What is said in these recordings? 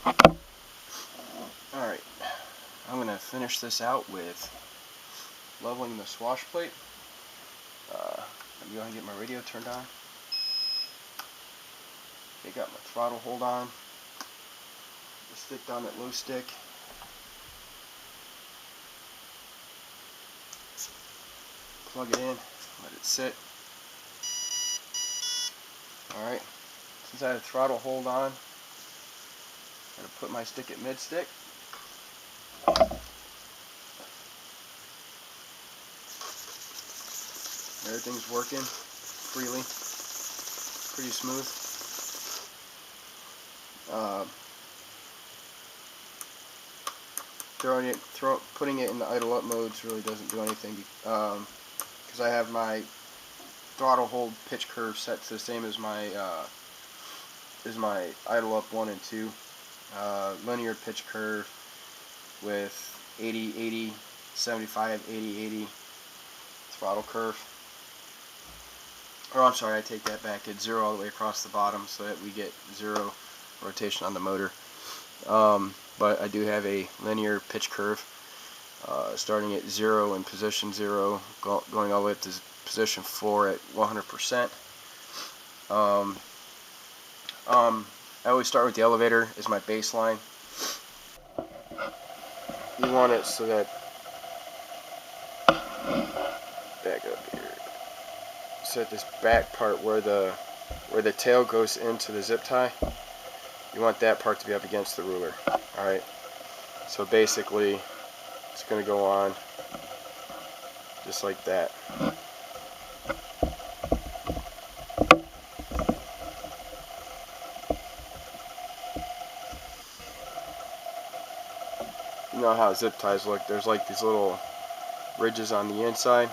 Alright, I'm going to finish this out with leveling the swash plate. I'm going to get my radio turned on. Okay, got my throttle hold on. The stick down at low stick. Plug it in, let it sit. Alright, since I have throttle hold on, I'm going to put my stick at mid stick. Everything's working freely, pretty smooth. Putting it in the idle up modes really doesn't do anything because I have my throttle hold pitch curve set to the same as my idle up 1 and 2 linear pitch curve with 80 80 75 80 80 throttle curve. Or I'm sorry, I take that back. It's 0 all the way across the bottom so that we get 0 rotation on the motor. But I do have a linear pitch curve starting at 0 in position 0, going all the way up to position 4 at 100%. I always start with the elevator as my baseline. You want it so that, back up here, so that this back part where the tail goes into the zip tie, you want that part to be up against the ruler. Alright, so basically it's going to go on just like that. You know how zip ties look, there's like these little ridges on the inside.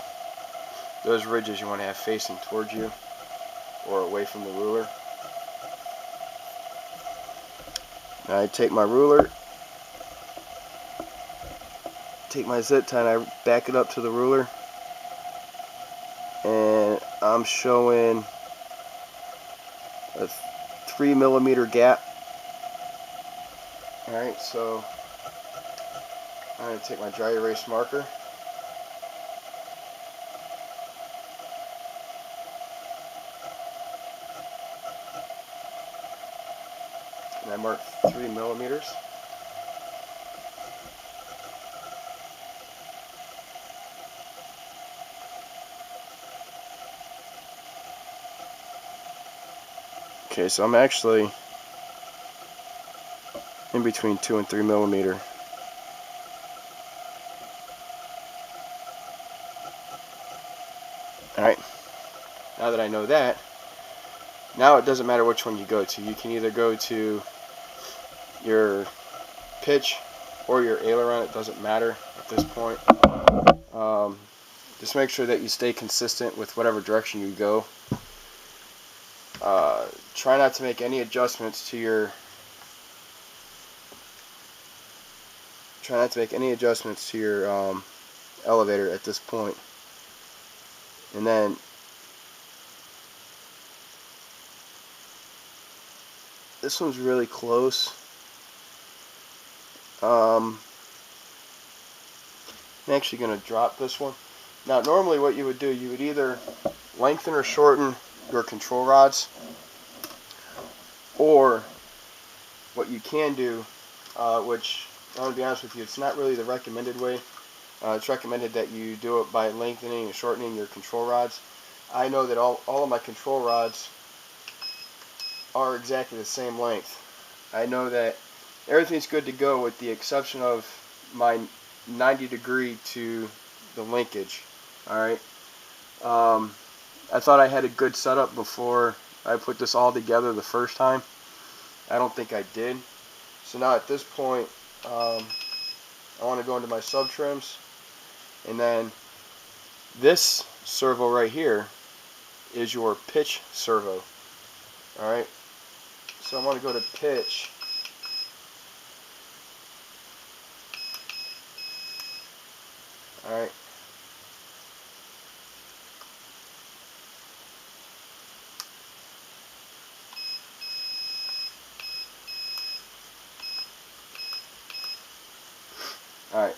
Those ridges you want to have facing towards you or away from the ruler. Now I take my ruler, take my zip tie, and I back it up to the ruler, and I'm showing a 3mm gap. Alright, so I'm going to take my dry erase marker, and I mark 3mm. Okay, so I'm actually in between 2 and 3mm. Alright, now that I know that, now it doesn't matter which one you go to. You can either go to your pitch or your aileron, it doesn't matter at this point. Just make sure that you stay consistent with whatever direction you go. Try not to make any adjustments to your elevator at this point. And then this one's really close. I'm actually going to drop this one. Now normally what you would do, you would either lengthen or shorten your control rods, or what you can do, which I want to be honest with you, it's not really the recommended way. It's recommended that you do it by lengthening and shortening your control rods. I know that all of my control rods are exactly the same length. I know that everything's good to go with the exception of my 90° to the linkage. Alright. I thought I had a good setup before I put this all together the first time. I don't think I did. So now at this point, I want to go into my sub trims, and then this servo right here is your pitch servo. Alright, so I want to go to pitch. Alright, Alright.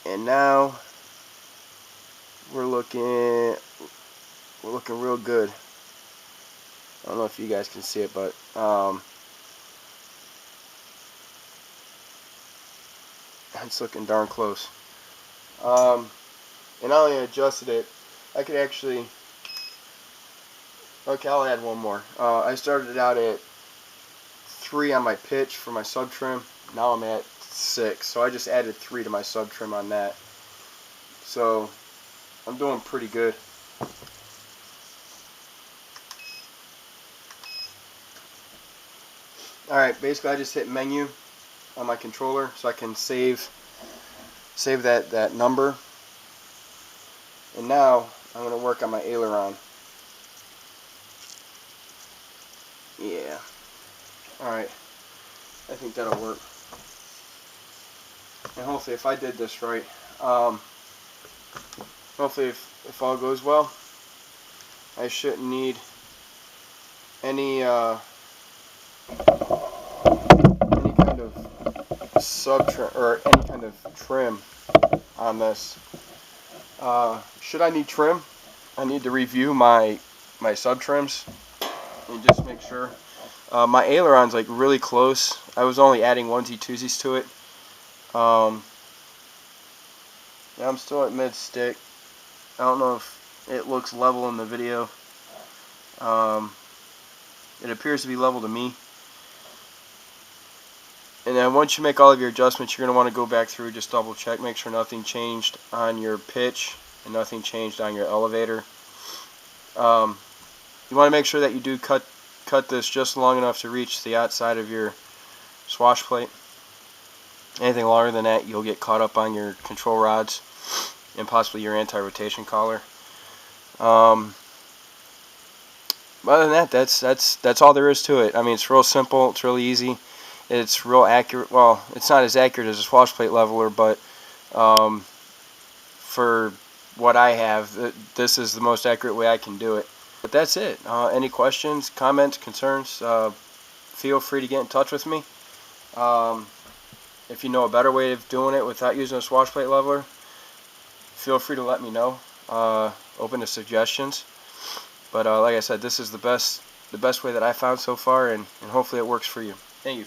And now we're looking real good. I don't know if you guys can see it, but it's looking darn close. And I only adjusted it. I could actually. Okay, I'll add one more. I started it out at 3 on my pitch for my sub trim. Now I'm at 6, so I just added 3 to my sub trim on that. So I'm doing pretty good. Alright, basically I just hit menu on my controller so I can save that number. And now I'm going to work on my aileron. Yeah. Alright. I think that'll work. And hopefully if I did this right, hopefully if all goes well, I shouldn't need any kind of sub trim or any kind of trim on this. Should I need trim, I need to review my sub trims and just make sure. My aileron's like really close. I was only adding onesie twosies to it. Yeah, I'm still at mid stick. I don't know if it looks level in the video. It appears to be level to me. And then once you make all of your adjustments, you're going to want to go back through, just double check, make sure nothing changed on your pitch and nothing changed on your elevator. You want to make sure that you do cut this just long enough to reach the outside of your swash plate. Anything longer than that, you'll get caught up on your control rods and possibly your anti-rotation collar. Other than that, that's all there is to it. I mean, it's real simple. It's really easy. It's real accurate. Well, it's not as accurate as a swash plate leveler, but for what I have, this is the most accurate way I can do it. But that's it. Any questions, comments, concerns, feel free to get in touch with me. If you know a better way of doing it without using a swash plate leveler, feel free to let me know. Open to suggestions. But like I said, this is the best way that I found so far, and hopefully it works for you. Thank you.